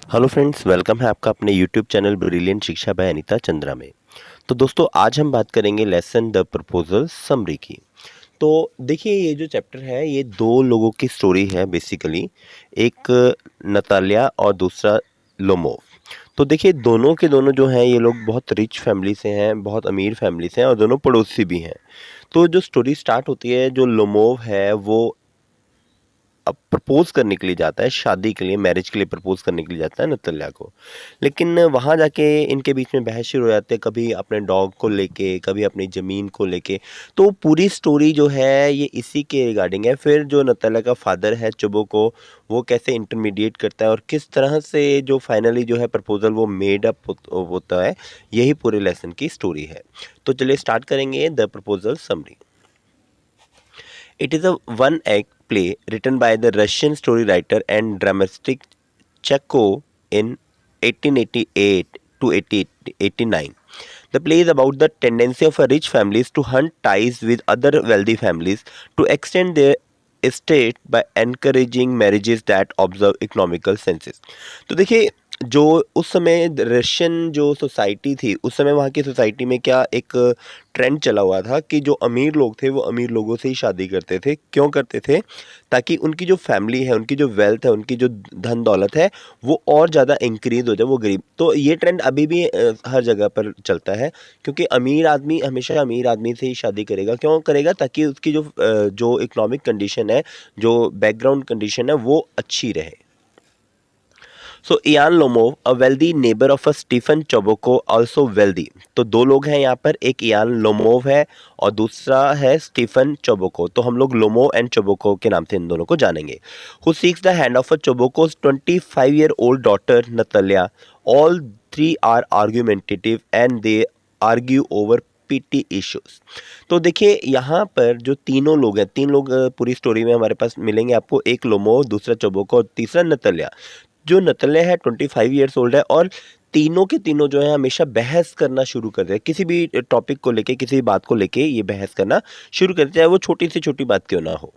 Hello friends, welcome है आपका अपने यूट्यूब चैनल ब्रिलियंट शिक्षा बाय अनीता चंद्रा में। तो दोस्तों, आज हम बात करेंगे लेसन द प्रपोजल समरी की। तो देखिए, ये जो चैप्टर है ये दो लोगों की स्टोरी है बेसिकली। एक नतालिया और दूसरा लोमोव। तो देखिए, दोनों के दोनों जो हैं ये लोग बहुत रिच फैमिली से हैं, बहुत अमीर फैमिली से हैं और दोनों पड़ोसी भी हैं। तो जो स्टोरी स्टार्ट होती है, जो लोमोव है वो अब प्रपोज करने के लिए जाता है, शादी के लिए, मैरिज के लिए प्रपोज करने के लिए जाता है नतल्या को। लेकिन वहाँ जाके इनके बीच में बहस शुरू हो जाती है, कभी अपने डॉग को लेके, कभी अपनी ज़मीन को लेके। तो पूरी स्टोरी जो है ये इसी के रिगार्डिंग है। फिर जो नतल्या का फादर है चुबो को, वो कैसे इंटरमीडिएट करता है और किस तरह से जो फाइनली जो है प्रपोजल वो मेड अप होता है, यही पूरे लेसन की स्टोरी है। तो चलिए स्टार्ट करेंगे the proposal summary. It is a one-act play written by the Russian story writer and dramatist Chekhov in 1888 to 1889. The play is about the tendency of a rich families to hunt ties with other wealthy families to extend their estate by encouraging marriages that observe economical senses. तो देखिए, जो उस समय Russian जो society थी, उस समय वहाँ की सोसाइटी में क्या एक ट्रेंड चला हुआ था कि जो अमीर लोग थे वो अमीर लोगों से ही शादी करते थे। क्यों करते थे? ताकि उनकी जो फैमिली है, उनकी जो वेल्थ है, उनकी जो धन दौलत है, वो और ज़्यादा इंक्रीज हो जाए, वो गरीब। तो ये ट्रेंड अभी भी हर जगह पर चलता है, क्योंकि अमीर आदमी हमेशा अमीर आदमी से ही शादी करेगा। क्यों करेगा? ताकि उसकी जो इकोनॉमिक कंडीशन है, जो बैकग्राउंड कंडीशन है, वो अच्छी रहे। So Ivan Lomov, a wealthy neighbour of a Stephen Chubukov, also wealthy. तो दो लोग हैं यहाँ पर, एक इयान लोमोव है और दूसरा है स्टीफन चोबोको। तो हम लोग लोमोव एंड चोबोको के नाम से इन दोनों को जानेंगे। Who seeks the hand of a Chubukov's 25-year-old daughter Natalia. All three are argumentative and they argue over PT issues. तो देखिए, यहाँ पर जो तीनों लोग हैं, तीन लोग पूरी स्टोरी में हमारे पास मिलेंगे आपको। एक लोमो, दूसरा चोबोको और तीसरा नतल्या। जो नतल्या है 25 ईयर्स ओल्ड है और तीनों के तीनों जो है हमेशा बहस करना शुरू कर देते हैं। किसी भी टॉपिक को लेके, किसी बात को लेके ये बहस करना शुरू करते हैं, चाहे वो छोटी से छोटी बात क्यों ना हो।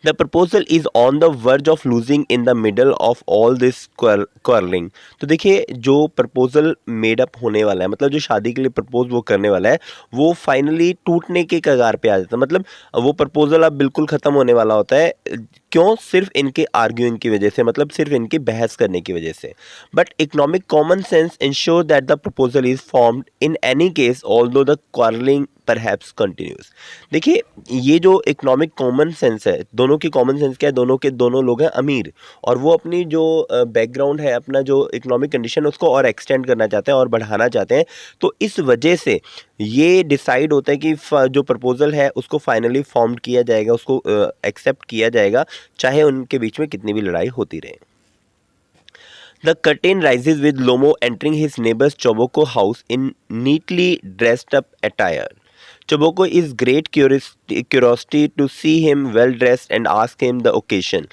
The proposal is on the verge of losing in the middle of all this quarreling. तो देखिए, जो प्रपोजल मेड अप होने वाला है, मतलब जो शादी के लिए प्रपोज वो करने वाला है, वो फाइनली टूटने के कगार पे आ जाता है। मतलब वो प्रपोजल अब बिल्कुल ख़त्म होने वाला होता है। क्यों? सिर्फ इनके आर्ग्यूइंग की वजह से, मतलब सिर्फ इनकी बहस करने की वजह से। But economic common sense ensure that the proposal is formed in any case although the quarrelling perhaps continuous. देखिए, ये जो इकोनॉमिक कॉमन सेंस है, दोनों की कॉमन सेंस क्या है? दोनों के दोनों लोग हैं अमीर और वो अपनी जो बैकग्राउंड है, अपना जो इकोनॉमिक कंडीशन, उसको और एक्सटेंड करना चाहते हैं और बढ़ाना चाहते हैं। तो इस वजह से ये डिसाइड होता है कि जो प्रपोजल है उसको फाइनली फॉर्म किया जाएगा, उसको एक्सेप्ट किया जाएगा, चाहे उनके बीच में कितनी भी लड़ाई होती रहे। The curtain rises with Lomo entering his neighbor's Choboko house in neatly dressed up attire. Choboko is great curiosity to see him well dressed and ask him the occasion.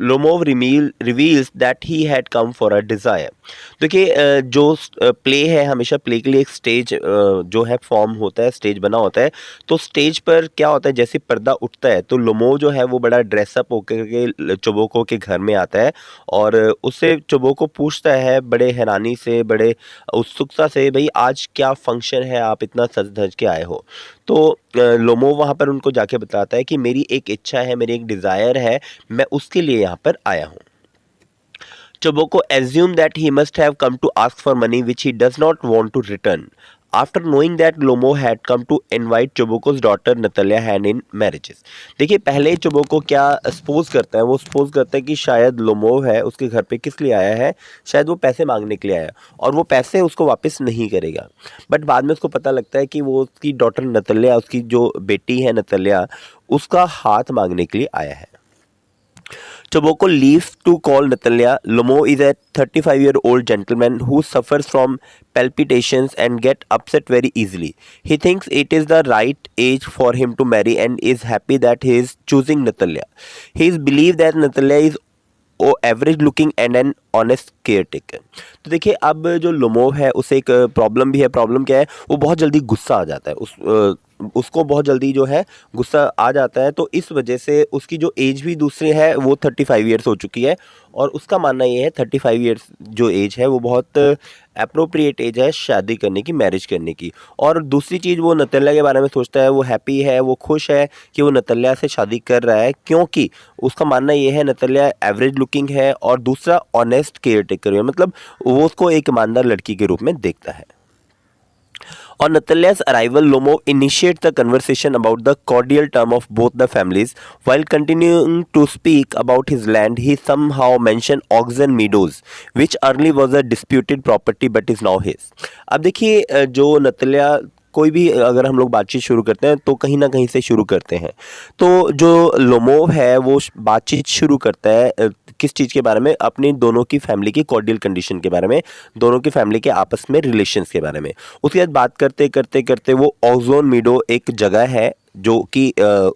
Lomo reveals that he had come for a desire. देखिए, जो play है, हमेशा play के लिए एक stage जो है form होता है, स्टेज बना होता है। तो स्टेज पर क्या होता है, जैसे पर्दा उठता है तो लोमो जो है वो बड़ा ड्रेसअप होकर के चोबोको के घर में आता है और उससे चोबोको पूछता है बड़े हैरानी से, बड़े उत्सुकता से, भाई आज क्या फंक्शन है, आप इतना सज धज के आए हो। तो लोमो वहाँ पर उनको जाके बताता है कि मेरी एक इच्छा है, मेरी एक डिज़ायर है, मैं उसके लिए यहाँ पर आया हूँ। Choboko assumed that he must have come to ask for money which he does not want to return. After knowing that Lomo had come to invite Choboko's daughter Natalia hand in marriages. देखिए, पहले चोबोको क्या suppose करता है? वो suppose करता है कि शायद लोमो है उसके घर पे किस लिए आया है, शायद वो पैसे मांगने के लिए आया और वो पैसे उसको वापस नहीं करेगा। बट बाद में उसको पता लगता है कि वो उसकी डॉटर नतल्या, उसकी जो बेटी है नतल्या, उसका हाथ मांगने के लिए आया है। Choboko leaves to call Natalia. Lomo is a 35-year-old gentleman who suffers from palpitations and get upset very easily. He thinks it is the right age for him to marry and is happy that he is choosing Natalia. He is believed that Natalia is average looking and an honest care taker. तो देखिए, अब जो Lomov है उसे एक problem भी है। Problem क्या है? वो बहुत जल्दी गुस्सा आ जाता है। उसको बहुत जल्दी जो है गुस्सा आ जाता है, तो इस वजह से उसकी जो एज भी दूसरी है वो 35 ईयर्स हो चुकी है, और उसका मानना ये है 35 ईयर्स जो एज है वो बहुत अप्रोप्रिएट एज है शादी करने की, मैरिज करने की। और दूसरी चीज़, वो नतल्या के बारे में सोचता है, वो हैप्पी है, वो खुश है कि वो नतल्या से शादी कर रहा है, क्योंकि उसका मानना ये है नतल्या एवरेज लुकिंग है, और दूसरा ऑनेस्ट केयर टेकर है, मतलब वो उसको एक ईमानदार लड़की के रूप में देखता है। On Natalia's arrival, Lomo initiates the conversation about the cordial term of both the families. While continuing to speak about his land, he somehow mentioned Oxen Meadows, which early was a disputed property but is now his. अब देखिए, जो नतल्या, कोई भी अगर हम लोग बातचीत शुरू करते हैं तो कहीं ना कहीं से शुरू करते हैं। तो जो लोमोव है वो बातचीत शुरू करता है किस चीज़ के बारे में, अपनी दोनों की फैमिली की कॉर्डियल कंडीशन के बारे में, दोनों की फैमिली के आपस में रिलेशंस के बारे में। उसके बाद बात करते करते करते वो ओजोन मीडो एक जगह है जो कि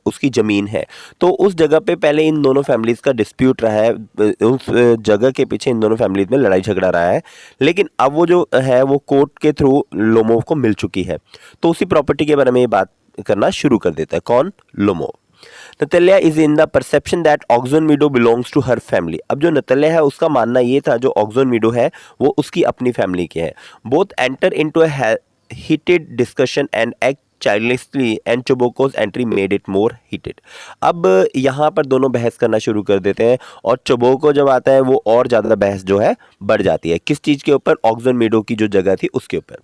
उसकी ज़मीन है, तो उस जगह पे पहले इन दोनों फैमिलीज़ का डिस्प्यूट रहा है, उस जगह के पीछे इन दोनों फैमिलीज़ में लड़ाई झगड़ा रहा है, लेकिन अब वो जो है वो कोर्ट के थ्रू लोमोव को मिल चुकी है, तो उसी प्रॉपर्टी के बारे में ये बात करना शुरू कर देता है। कौन? Lomov. Natalia is in the perception that Oxen Meadow belongs to her family. अब जो नतल्या है उसका मानना ये था जो ऑक्सोन मीडो है वो उसकी अपनी फैमिली के है। Both enter into a heated discussion and act childishly and Choboko's entry made it more heated। अब यहाँ पर दोनों बहस करना शुरू कर देते हैं, और चोबोको जब आता है वो और ज़्यादा बहस जो है बढ़ जाती है। किस चीज़ के ऊपर? ऑक्सन मीडो की जो जगह थी उसके ऊपर।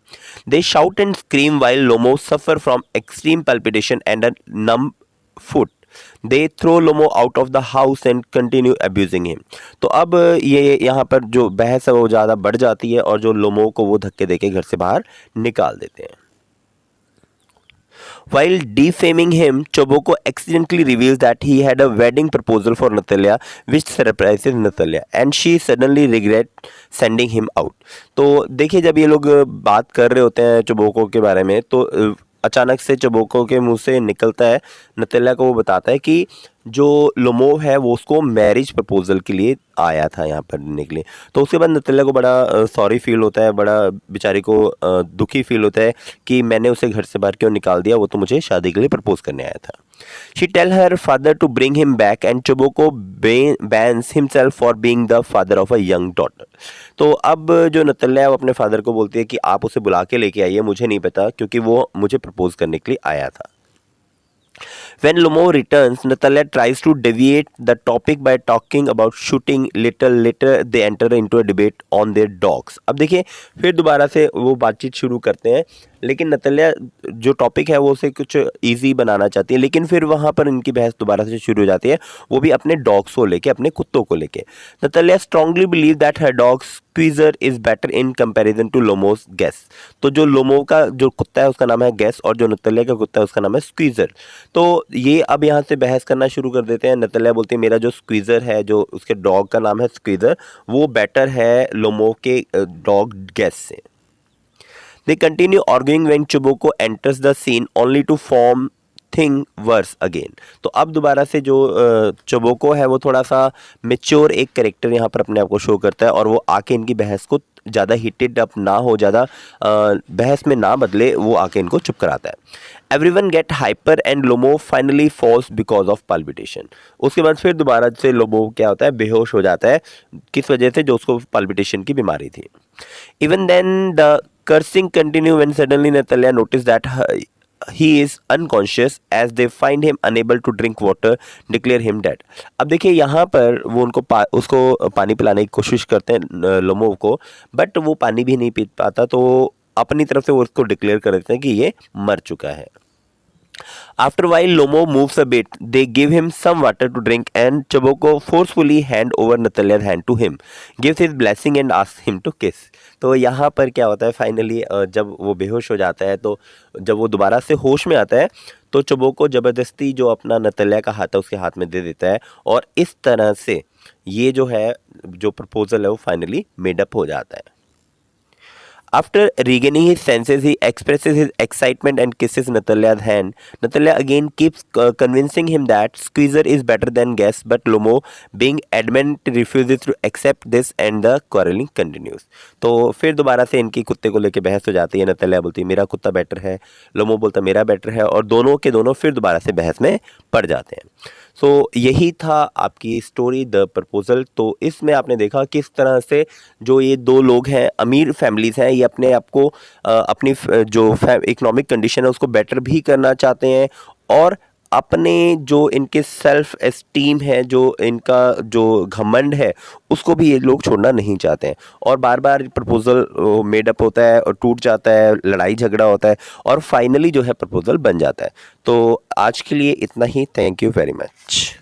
They shout and scream while Lomov suffer from extreme palpitation and a numb foot. They throw Lomov out of the house and continue abusing him. तो अब ये यहाँ पर जो बहस है वो ज़्यादा बढ़ जाती है, और जो लोमो को वो धक्के देके घर से बाहर निकाल देते हैं। While defaming him, Choboko accidentally reveals that he had a wedding proposal for Natalia, which surprises Natalia, and she suddenly regrets sending him out। तो देखिए, जब ये लोग बात कर रहे होते हैं चोबोको के बारे में, तो अचानक से चोबोको के मुंह से निकलता है, नतल्या को वो बताता है कि जो लोमोव है वो उसको मैरिज प्रपोजल के लिए आया था यहाँ पर देने के लिए। तो उसके बाद नतल्या को बड़ा सॉरी फील होता है, बड़ा बेचारी को दुखी फील होता है कि मैंने उसे घर से बाहर क्यों निकाल दिया, वो तो मुझे शादी के लिए प्रपोज करने आया था। She tell her father to bring him back and Chubukov bans himself for being the father of a young daughter. तो अब जो नतल्या है वो अपने फादर को बोलती है कि आप उसे बुला के लेके आइए, मुझे नहीं पता, क्योंकि वो मुझे प्रपोज करने के लिए आया था। When Lomo returns, Natalia tries to deviate the topic by talking about shooting. Later they enter into a debate on their dogs। अब देखिए, फिर दोबारा से वो बातचीत शुरू करते हैं, लेकिन नतल्या जो टॉपिक है वो उसे कुछ इजी बनाना चाहती है, लेकिन फिर वहाँ पर इनकी बहस दोबारा से शुरू हो जाती है, वो भी अपने डॉग्स को लेके, अपने कुत्तों को लेके। Natalia strongly believe that her dog Squeezer is better in comparison to Lomov's Guess. तो जो लोमो का जो कुत्ता है उसका नाम है गैस, और जो नतल्या का कुत्ता है उसका नाम है स्क्वीजर। तो ये अब यहाँ से बहस करना शुरू कर देते हैं। नतल्या बोलती है मेरा जो स्क्वीजर है, जो उसके डॉग का नाम है स्क्वीजर, वो बेटर है लोमो के डॉग गैस से। They continue arguing when Choboko enters the scene only to form thing worse again। तो अब दोबारा से जो चोबोको है वो थोड़ा सा मेच्योर एक कैरेक्टर यहाँ पर अपने आप को शो करता है, और वो आके इनकी बहस को ज़्यादा हीटेड अप ना हो, ज़्यादा बहस में ना बदले, वो आके इनको चुप कराता है। Everyone get hyper and Lomov finally falls because of palpitation. उसके बाद फिर दोबारा से लोमो क्या होता है, बेहोश हो जाता है। किस वजह से? जो उसको पाल्पिटेशन की बीमारी थी। Even then the cursing continue when suddenly Natalia noticed that he is unconscious as they find him unable to drink water, declare him dead। अब देखिए, यहाँ पर वो उनको उसको पानी पिलाने की कोशिश करते हैं लोमो को, बट वो पानी भी नहीं पी पाता, तो अपनी तरफ से वो उसको डिक्लेयर कर देते हैं कि ये मर चुका है। After a while, Lomo moves a bit. They give him some water to drink, and Choboko forcefully hand over Natalia's hand to him, gives his blessing and asks him to kiss। तो यहाँ पर क्या होता है, finally जब वो बेहोश हो जाता है, तो जब वो दोबारा से होश में आता है, तो चोबोको ज़बरदस्ती जो अपना नतल्या का हाथ है उसके हाथ में दे देता है, और इस तरह से ये जो है, जो प्रपोजल है वो फाइनली मेडअप हो जाता है। After regaining his senses, he expresses his excitement and kisses Natalya's hand. Natalya again keeps convincing him that Squeezer is better than Guess, but Lomo, being adamant, refuses to accept this and the quarreling continues. तो फिर दोबारा से इनकी कुत्ते को लेके बहस हो जाती है। नतालिया बोलती है मेरा कुत्ता बेटर है, लोमो बोलता मेरा बेटर है, और दोनों के दोनों फिर दोबारा से बहस में पड़ जाते हैं। सो यही था आपकी स्टोरी द प्रपोजल। तो इसमें आपने देखा किस तरह से जो ये दो लोग हैं, अमीर फैमिलीज़ हैं, ये अपने आप को अपनी जो इकोनॉमिक कंडीशन है उसको बेटर भी करना चाहते हैं, और अपने जो इनके सेल्फ एस्टीम है, जो इनका जो घमंड है, उसको भी ये लोग छोड़ना नहीं चाहते हैं। और बार बार प्रपोजल मेडअप होता है और टूट जाता है, लड़ाई झगड़ा होता है, और फाइनली जो है प्रपोजल बन जाता है। तो आज के लिए इतना ही। Thank you very much.